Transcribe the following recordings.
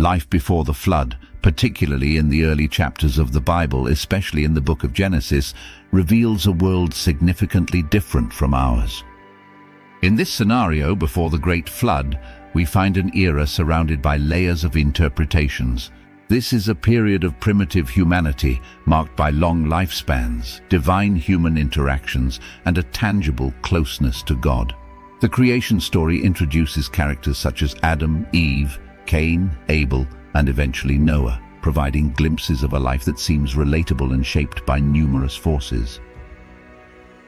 Life before the flood, particularly in the early chapters of the Bible, especially in the book of Genesis, reveals a world significantly different from ours. In this scenario before the Great Flood, we find an era surrounded by layers of interpretations. This is a period of primitive humanity marked by long lifespans, divine human interactions, and a tangible closeness to God. The creation story introduces characters such as Adam, Eve, Cain, Abel, and eventually Noah, providing glimpses of a life that seems relatable and shaped by numerous forces.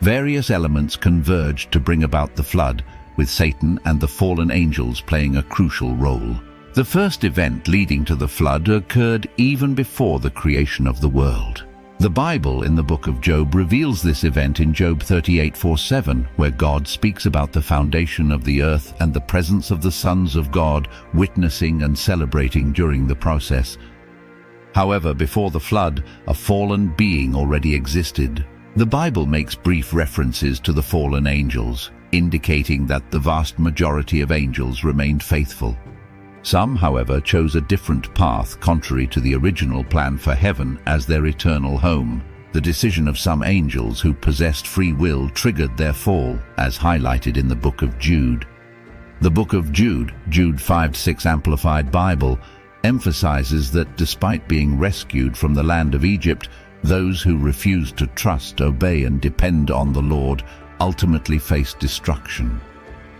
Various elements converged to bring about the flood, with Satan and the fallen angels playing a crucial role. The first event leading to the flood occurred even before the creation of the world. The Bible in the book of Job reveals this event in Job 38:4-7, where God speaks about the foundation of the earth and the presence of the sons of God witnessing and celebrating during the process. However, before the flood, a fallen being already existed. The Bible makes brief references to the fallen angels, indicating that the vast majority of angels remained faithful. Some, however, chose a different path contrary to the original plan for heaven as their eternal home. The decision of some angels who possessed free will triggered their fall, as highlighted in the book of Jude. The book of Jude, Jude 5:6 Amplified Bible, emphasizes that despite being rescued from the land of Egypt, those who refused to trust, obey, and depend on the Lord ultimately faced destruction.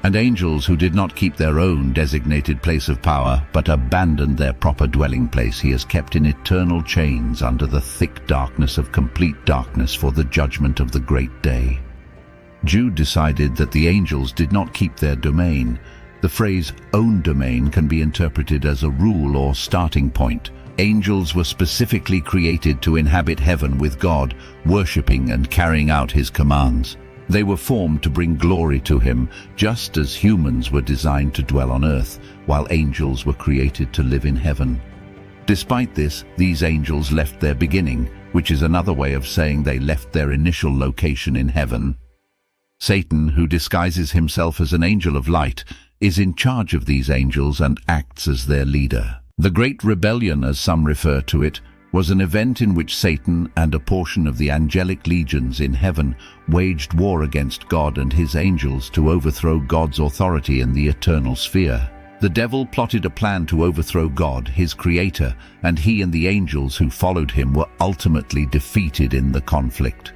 And angels who did not keep their own designated place of power, but abandoned their proper dwelling place, he has kept in eternal chains under the thick darkness of complete darkness for the judgment of the great day. Jude decided that the angels did not keep their domain. The phrase own domain can be interpreted as a rule or starting point. Angels were specifically created to inhabit heaven with God, worshipping and carrying out his commands. They were formed to bring glory to him, just as humans were designed to dwell on earth, while angels were created to live in heaven. Despite this, these angels left their beginning, which is another way of saying they left their initial location in heaven. Satan, who disguises himself as an angel of light, is in charge of these angels and acts as their leader. The Great Rebellion, as some refer to it, was an event in which Satan and a portion of the angelic legions in heaven waged war against God and his angels to overthrow God's authority in the eternal sphere. The devil plotted a plan to overthrow God, his creator, and he and the angels who followed him were ultimately defeated in the conflict.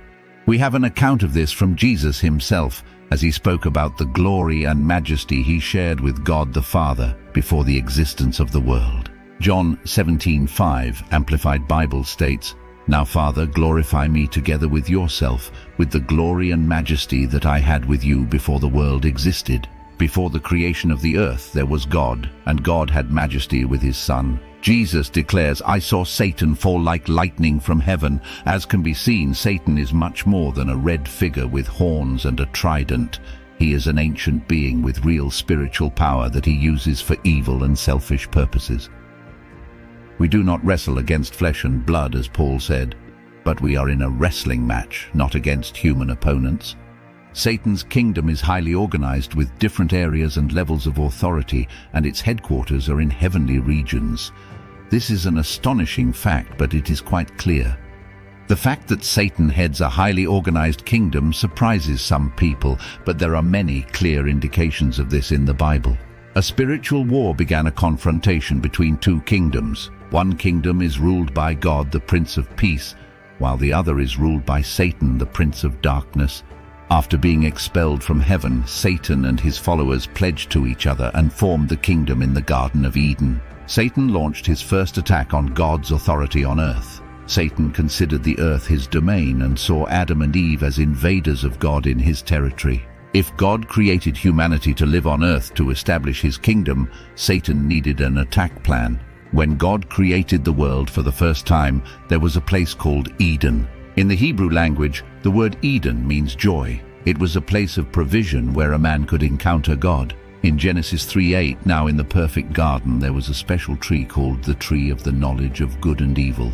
We have an account of this from Jesus himself, as he spoke about the glory and majesty he shared with God the Father before the existence of the world. John 17:5 Amplified Bible states, "Now Father, glorify me together with yourself, with the glory and majesty that I had with you before the world existed. Before the creation of the earth there was God, and God had majesty with his Son." Jesus declares, "I saw Satan fall like lightning from heaven." As can be seen, Satan is much more than a red figure with horns and a trident. He is an ancient being with real spiritual power that he uses for evil and selfish purposes. We do not wrestle against flesh and blood, as Paul said, but we are in a wrestling match, not against human opponents. Satan's kingdom is highly organized with different areas and levels of authority, and its headquarters are in heavenly regions. This is an astonishing fact, but it is quite clear. The fact that Satan heads a highly organized kingdom surprises some people, but there are many clear indications of this in the Bible. A spiritual war began a confrontation between two kingdoms. One kingdom is ruled by God, the Prince of Peace, while the other is ruled by Satan, the Prince of Darkness. After being expelled from heaven, Satan and his followers pledged to each other and formed the kingdom in the Garden of Eden. Satan launched his first attack on God's authority on earth. Satan considered the earth his domain and saw Adam and Eve as invaders of God in his territory. If God created humanity to live on earth to establish his kingdom, Satan needed an attack plan. When God created the world for the first time, there was a place called Eden. In the Hebrew language, the word Eden means joy. It was a place of provision where a man could encounter God. In Genesis 3:8, now in the perfect garden, there was a special tree called the tree of the knowledge of good and evil.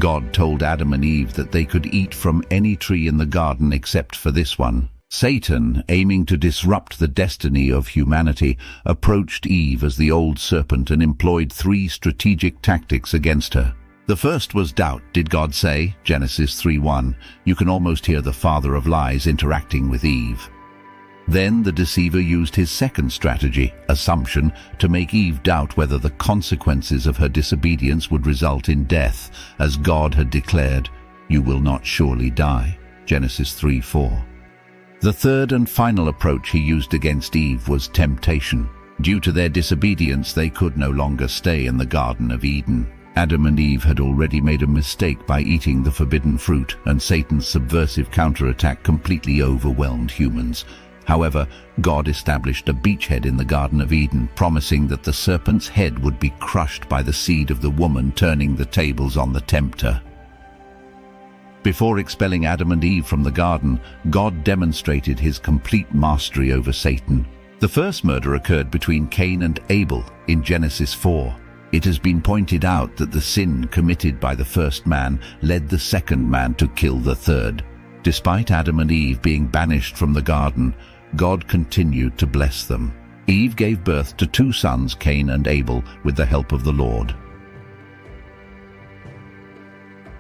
God told Adam and Eve that they could eat from any tree in the garden except for this one. Satan, aiming to disrupt the destiny of humanity, approached Eve as the old serpent and employed 3 strategic tactics against her. The first was doubt. Did God say? Genesis 3:1. You can almost hear the father of lies interacting with Eve. Then the deceiver used his second strategy, assumption, to make Eve doubt whether the consequences of her disobedience would result in death, as God had declared, "You will not surely die." Genesis 3:4. The third and final approach he used against Eve was temptation. Due to their disobedience, they could no longer stay in the Garden of Eden. Adam and Eve had already made a mistake by eating the forbidden fruit, and Satan's subversive counterattack completely overwhelmed humans. However, God established a beachhead in the Garden of Eden, promising that the serpent's head would be crushed by the seed of the woman, turning the tables on the tempter. Before expelling Adam and Eve from the garden, God demonstrated his complete mastery over Satan. The first murder occurred between Cain and Abel in Genesis 4. It has been pointed out that the sin committed by the first man led the second man to kill the third. Despite Adam and Eve being banished from the garden, God continued to bless them. Eve gave birth to 2 sons, Cain and Abel, with the help of the Lord.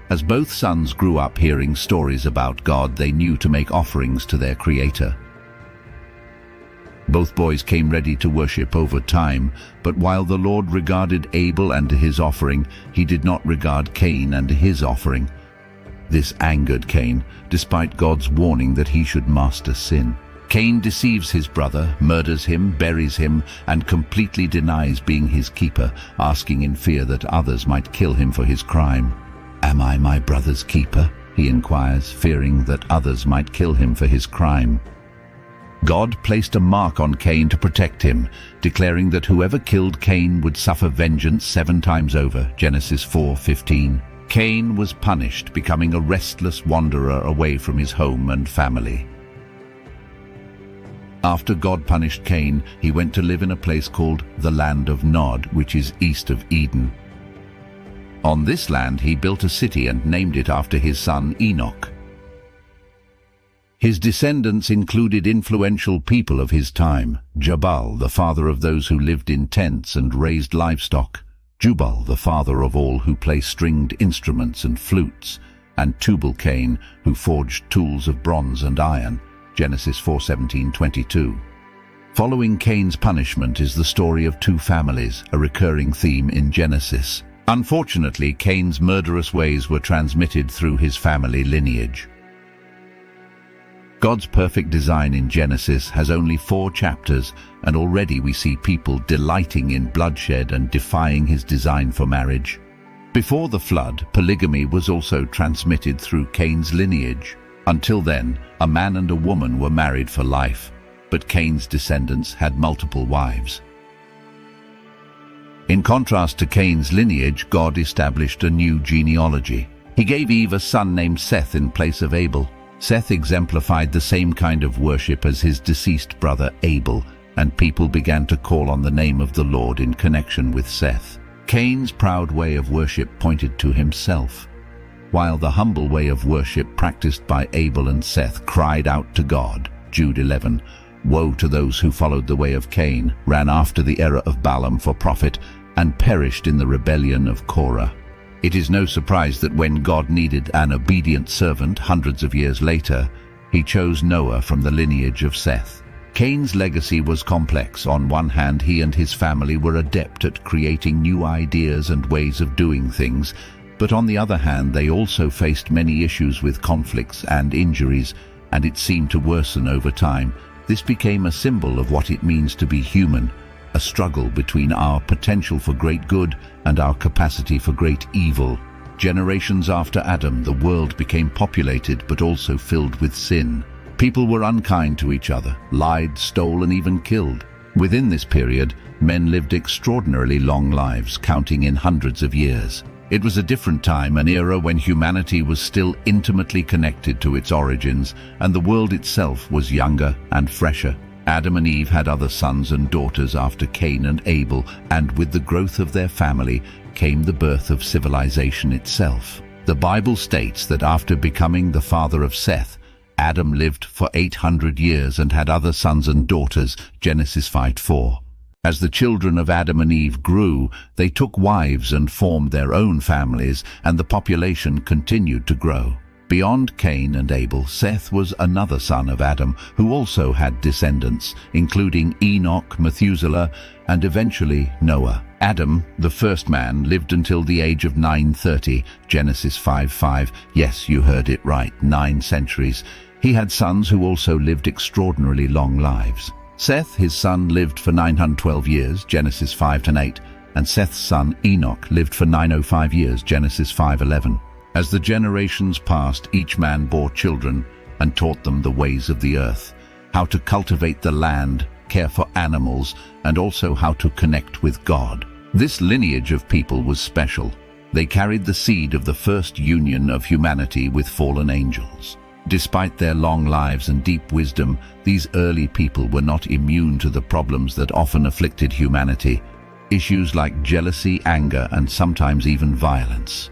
As both sons grew up hearing stories about God, they knew to make offerings to their Creator. Both boys came ready to worship over time, but while the Lord regarded Abel and his offering, he did not regard Cain and his offering. This angered Cain, despite God's warning that he should master sin. Cain deceives his brother, murders him, buries him, and completely denies being his keeper, asking in fear that others might kill him for his crime. "Am I my brother's keeper?" he inquires, fearing that others might kill him for his crime. God placed a mark on Cain to protect him, declaring that whoever killed Cain would suffer vengeance 7 times over, Genesis 4:15. Cain was punished, becoming a restless wanderer away from his home and family. After God punished Cain, he went to live in a place called the land of Nod, which is east of Eden. On this land he built a city and named it after his son Enoch. His descendants included influential people of his time: Jabal, the father of those who lived in tents and raised livestock; Jubal, the father of all who play stringed instruments and flutes; and Tubal-Cain, who forged tools of bronze and iron, Genesis 4:17-22. Following Cain's punishment is the story of 2 families, a recurring theme in Genesis. Unfortunately, Cain's murderous ways were transmitted through his family lineage. God's perfect design in Genesis has only 4 chapters, and already we see people delighting in bloodshed and defying his design for marriage. Before the flood, polygamy was also transmitted through Cain's lineage. Until then, a man and a woman were married for life, but Cain's descendants had multiple wives. In contrast to Cain's lineage, God established a new genealogy. He gave Eve a son named Seth in place of Abel. Seth exemplified the same kind of worship as his deceased brother Abel, and people began to call on the name of the Lord in connection with Seth. Cain's proud way of worship pointed to himself, while the humble way of worship practiced by Abel and Seth cried out to God. Jude 11. Woe to those who followed the way of Cain, ran after the error of Balaam for profit, and perished in the rebellion of Korah. It is no surprise that when God needed an obedient servant hundreds of years later, he chose Noah from the lineage of Seth. Cain's legacy was complex. On one hand, he and his family were adept at creating new ideas and ways of doing things, but on the other hand, they also faced many issues with conflicts and injuries, and it seemed to worsen over time. This became a symbol of what it means to be human, a struggle between our potential for great good and our capacity for great evil. Generations after Adam, the world became populated but also filled with sin. People were unkind to each other, lied, stole, and even killed. Within this period, men lived extraordinarily long lives, counting in hundreds of years. It was a different time, an era when humanity was still intimately connected to its origins, and the world itself was younger and fresher. Adam and Eve had other sons and daughters after Cain and Abel, and with the growth of their family came the birth of civilization itself. The Bible states that after becoming the father of Seth, Adam lived for 800 years and had other sons and daughters, Genesis 5:4. As the children of Adam and Eve grew, they took wives and formed their own families, and the population continued to grow. Beyond Cain and Abel, Seth was another son of Adam who also had descendants, including Enoch, Methuselah, and eventually Noah. Adam, the first man, lived until the age of 930, Genesis 5:5. Yes, you heard it right, 9 centuries. He had sons who also lived extraordinarily long lives. Seth, his son, lived for 912 years, Genesis 5-8, and Seth's son, Enoch, lived for 905 years, Genesis 5:11. As the generations passed, each man bore children and taught them the ways of the earth, how to cultivate the land, care for animals, and also how to connect with God. This lineage of people was special. They carried the seed of the first union of humanity with fallen angels. Despite their long lives and deep wisdom, these early people were not immune to the problems that often afflicted humanity, issues like jealousy, anger, and sometimes even violence.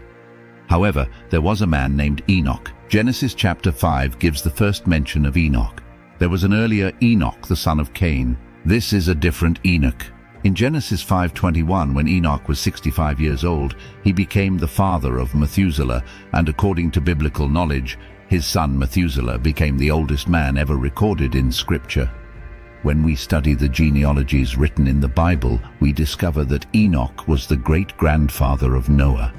However, there was a man named Enoch. Genesis chapter 5 gives the first mention of Enoch. There was an earlier Enoch, the son of Cain. This is a different Enoch. In Genesis 5:21, when Enoch was 65 years old, he became the father of Methuselah, and according to biblical knowledge, his son Methuselah became the oldest man ever recorded in Scripture. When we study the genealogies written in the Bible, we discover that Enoch was the great-grandfather of Noah.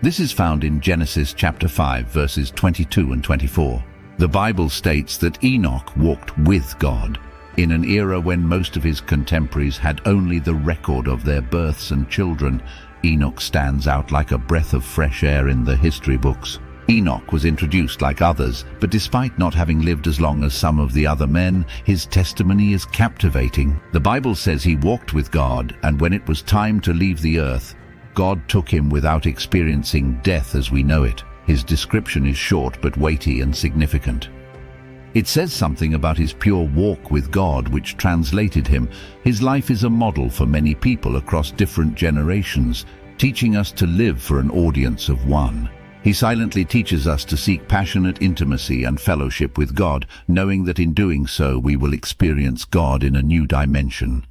This is found in Genesis chapter 5, verses 22 and 24. The Bible states that Enoch walked with God. In an era when most of his contemporaries had only the record of their births and children, Enoch stands out like a breath of fresh air in the history books. Enoch was introduced like others, but despite not having lived as long as some of the other men, his testimony is captivating. The Bible says he walked with God, and when it was time to leave the earth, God took him without experiencing death as we know it. His description is short but weighty and significant. It says something about his pure walk with God, which translated him. His life is a model for many people across different generations, teaching us to live for an audience of one. He silently teaches us to seek passionate intimacy and fellowship with God, knowing that in doing so we will experience God in a new dimension.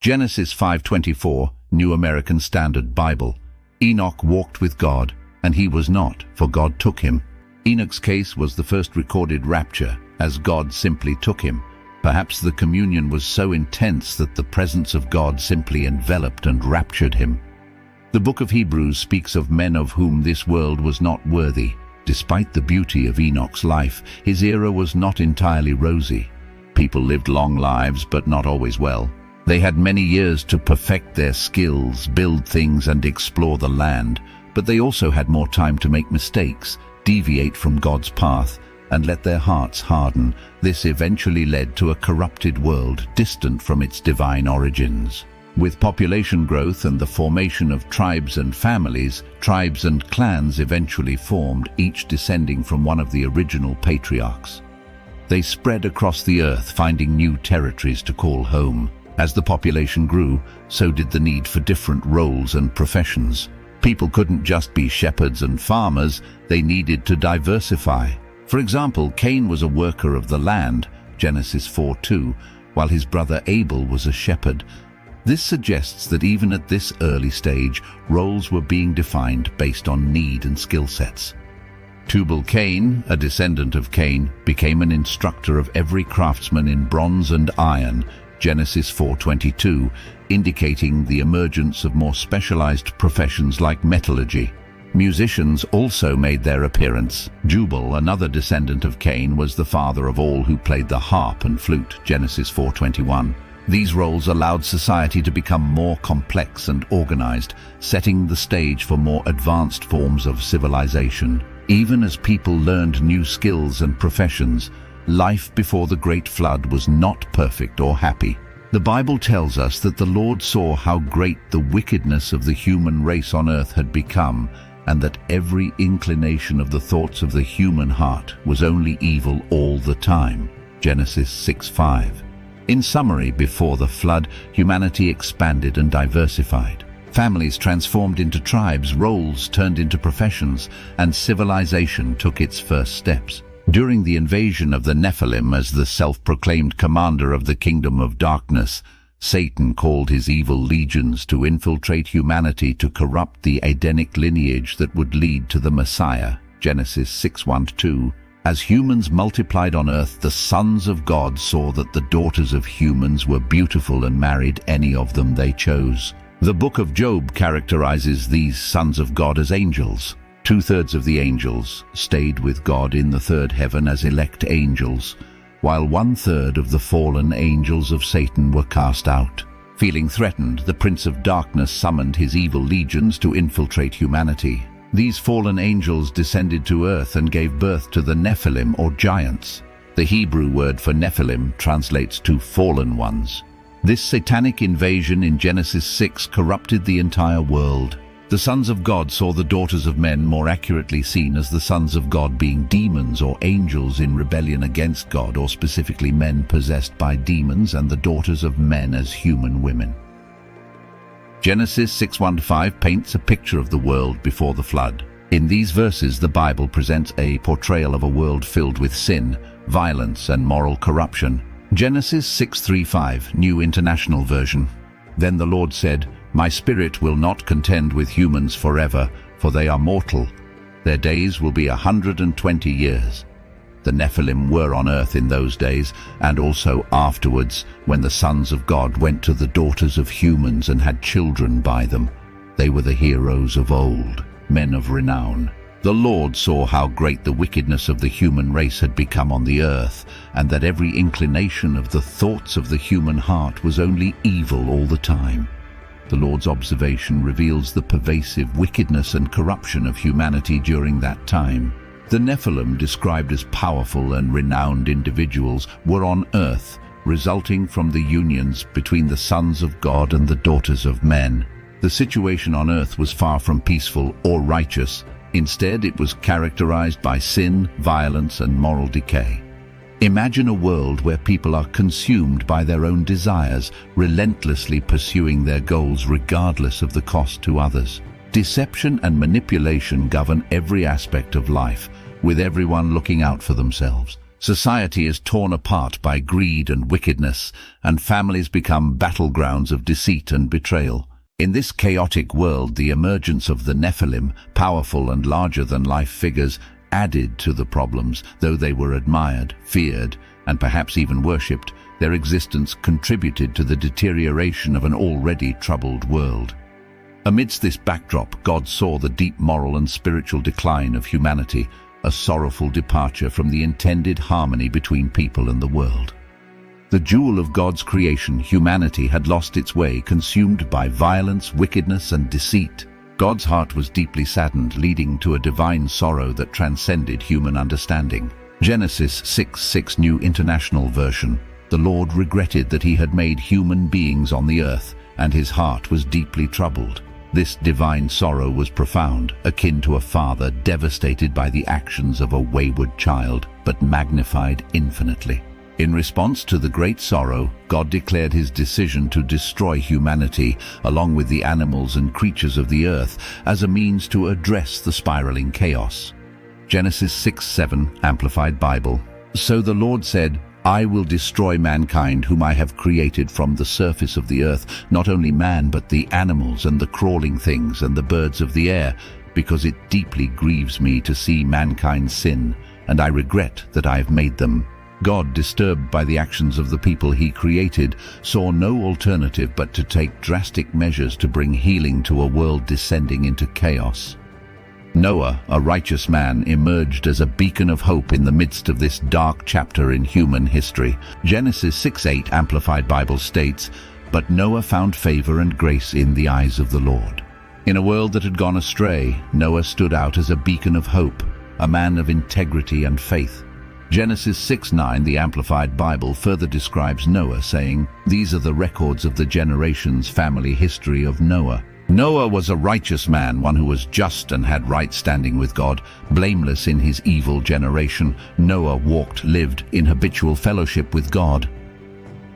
Genesis 5:24, New American Standard Bible. Enoch walked with God, and he was not, for God took him. Enoch's case was the first recorded rapture, as God simply took him. Perhaps the communion was so intense that the presence of God simply enveloped and raptured him. The book of Hebrews speaks of men of whom this world was not worthy. Despite the beauty of Enoch's life, his era was not entirely rosy. People lived long lives, but not always well. They had many years to perfect their skills, build things, and explore the land, but they also had more time to make mistakes, deviate from God's path, and let their hearts harden. This eventually led to a corrupted world distant from its divine origins. With population growth and the formation of tribes and families, tribes and clans eventually formed, each descending from one of the original patriarchs. They spread across the earth, finding new territories to call home. As the population grew, so did the need for different roles and professions. People couldn't just be shepherds and farmers, they needed to diversify. For example, Cain was a worker of the land, Genesis 4:2, while his brother Abel was a shepherd. This suggests that even at this early stage, roles were being defined based on need and skill sets. Tubal-Cain, a descendant of Cain, became an instructor of every craftsman in bronze and iron, Genesis 4:22, indicating the emergence of more specialized professions like metallurgy. Musicians also made their appearance. Jubal, another descendant of Cain, was the father of all who played the harp and flute, Genesis 4:21. These roles allowed society to become more complex and organized, setting the stage for more advanced forms of civilization. Even as people learned new skills and professions, life before the Great Flood was not perfect or happy. The Bible tells us that the Lord saw how great the wickedness of the human race on earth had become, and that every inclination of the thoughts of the human heart was only evil all the time. Genesis 6:5. In summary, before the flood, humanity expanded and diversified. Families transformed into tribes, roles turned into professions, and civilization took its first steps. During the invasion of the Nephilim as the self-proclaimed commander of the kingdom of darkness, Satan called his evil legions to infiltrate humanity to corrupt the Adamic lineage that would lead to the Messiah. Genesis 6:1-2. As humans multiplied on earth, the sons of God saw that the daughters of humans were beautiful and married any of them they chose. The book of Job characterizes these sons of God as angels. 2/3 of the angels stayed with God in the third heaven as elect angels, while 1/3 of the fallen angels of Satan were cast out. Feeling threatened, the Prince of Darkness summoned his evil legions to infiltrate humanity. These fallen angels descended to earth and gave birth to the Nephilim, or giants. The Hebrew word for Nephilim translates to fallen ones. This satanic invasion in Genesis 6 corrupted the entire world. The sons of God saw the daughters of men more accurately seen as the sons of God being demons or angels in rebellion against God, or specifically men possessed by demons, and the daughters of men as human women. Genesis 6:1-5 paints a picture of the world before the flood. In these verses, the Bible presents a portrayal of a world filled with sin, violence, and moral corruption. Genesis 6:3-5, New International Version. Then the Lord said, "My spirit will not contend with humans forever, for they are mortal. Their days will be 120 years. The Nephilim were on earth in those days, and also afterwards, when the sons of God went to the daughters of humans and had children by them. They were the heroes of old, men of renown. The Lord saw how great the wickedness of the human race had become on the earth, and that every inclination of the thoughts of the human heart was only evil all the time." The Lord's observation reveals the pervasive wickedness and corruption of humanity during that time. The Nephilim, described as powerful and renowned individuals, were on earth, resulting from the unions between the sons of God and the daughters of men. The situation on earth was far from peaceful or righteous. Instead, it was characterized by sin, violence, and moral decay. Imagine a world where people are consumed by their own desires, relentlessly pursuing their goals regardless of the cost to others. Deception and manipulation govern every aspect of life, with everyone looking out for themselves. Society is torn apart by greed and wickedness, and families become battlegrounds of deceit and betrayal. In this chaotic world, the emergence of the Nephilim, powerful and larger-than-life figures, added to the problems. Though they were admired, feared, and perhaps even worshipped, their existence contributed to the deterioration of an already troubled world. Amidst this backdrop, God saw the deep moral and spiritual decline of humanity, a sorrowful departure from the intended harmony between people and the world. The jewel of God's creation, humanity, had lost its way, consumed by violence, wickedness, and deceit. God's heart was deeply saddened, leading to a divine sorrow that transcended human understanding. Genesis 6:6, New International Version. The Lord regretted that he had made human beings on the earth, and his heart was deeply troubled. This divine sorrow was profound, akin to a father devastated by the actions of a wayward child, but magnified infinitely. In response to the great sorrow, God declared his decision to destroy humanity, along with the animals and creatures of the earth, as a means to address the spiraling chaos. Genesis 6:7, Amplified Bible. So the Lord said, "I will destroy mankind whom I have created from the surface of the earth, not only man but the animals and the crawling things and the birds of the air, because it deeply grieves me to see mankind sin, and I regret that I have made them." God, disturbed by the actions of the people he created, saw no alternative but to take drastic measures to bring healing to a world descending into chaos. Noah, a righteous man, emerged as a beacon of hope in the midst of this dark chapter in human history. Genesis 6:8 Amplified Bible states, "But Noah found favor and grace in the eyes of the Lord." In a world that had gone astray, Noah stood out as a beacon of hope, a man of integrity and faith. Genesis 6:9, the Amplified Bible, further describes Noah, saying, "These are the records of the generations' family history of Noah. Noah was a righteous man, one who was just and had right standing with God, blameless in his evil generation. Noah lived in habitual fellowship with God.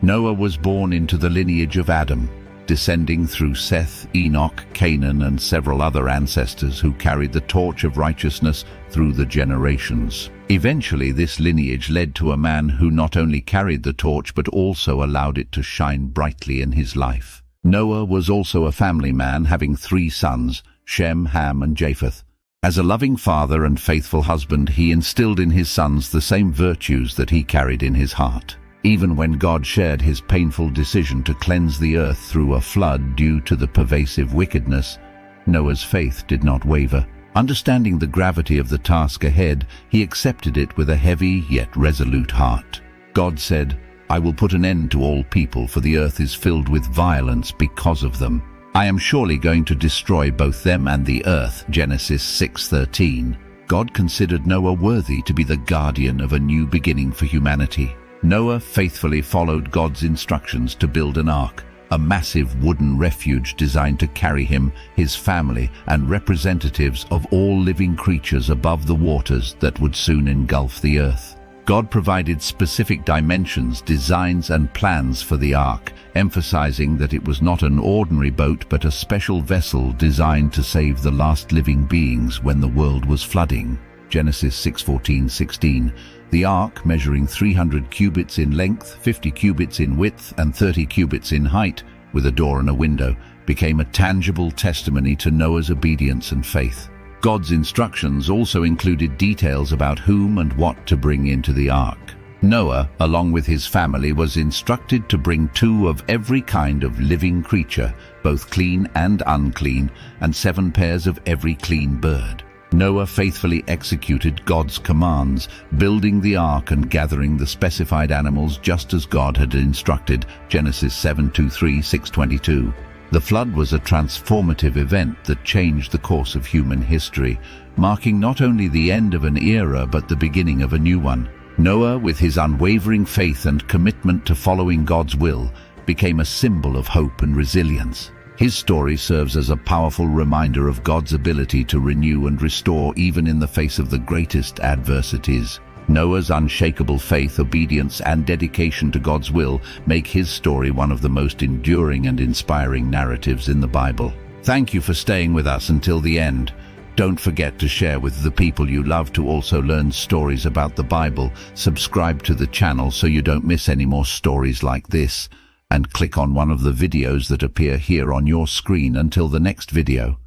Noah was born into the lineage of Adam. descending through Seth, Enoch, Canaan, and several other ancestors who carried the torch of righteousness through the generations. Eventually, this lineage led to a man who not only carried the torch but also allowed it to shine brightly in his life. Noah was also a family man, having 3 sons, Shem, Ham, and Japheth. As a loving father and faithful husband, he instilled in his sons the same virtues that he carried in his heart. Even when God shared his painful decision to cleanse the earth through a flood due to the pervasive wickedness, Noah's faith did not waver. Understanding the gravity of the task ahead, he accepted it with a heavy yet resolute heart. God said, "I will put an end to all people, for the earth is filled with violence because of them. I am surely going to destroy both them and the earth." Genesis 6:13. God considered Noah worthy to be the guardian of a new beginning for humanity. Noah faithfully followed God's instructions to build an ark, a massive wooden refuge designed to carry him, his family, and representatives of all living creatures above the waters that would soon engulf the earth. God provided specific dimensions, designs, and plans for the ark, emphasizing that it was not an ordinary boat but a special vessel designed to save the last living beings when the world was flooding. Genesis 6:14-16. The ark, measuring 300 cubits in length, 50 cubits in width, and 30 cubits in height, with a door and a window, became a tangible testimony to Noah's obedience and faith. God's instructions also included details about whom and what to bring into the ark. Noah, along with his family, was instructed to bring 2 of every kind of living creature, both clean and unclean, and 7 pairs of every clean bird. Noah faithfully executed God's commands, building the ark and gathering the specified animals just as God had instructed. Genesis 7:23-6:22. The flood was a transformative event that changed the course of human history, marking not only the end of an era but the beginning of a new one. Noah, with his unwavering faith and commitment to following God's will, became a symbol of hope and resilience. His story serves as a powerful reminder of God's ability to renew and restore even in the face of the greatest adversities. Noah's unshakable faith, obedience, and dedication to God's will make his story one of the most enduring and inspiring narratives in the Bible. Thank you for staying with us until the end. Don't forget to share with the people you love to also learn stories about the Bible. Subscribe to the channel so you don't miss any more stories like this, and click on one of the videos that appear here on your screen. Until the next video.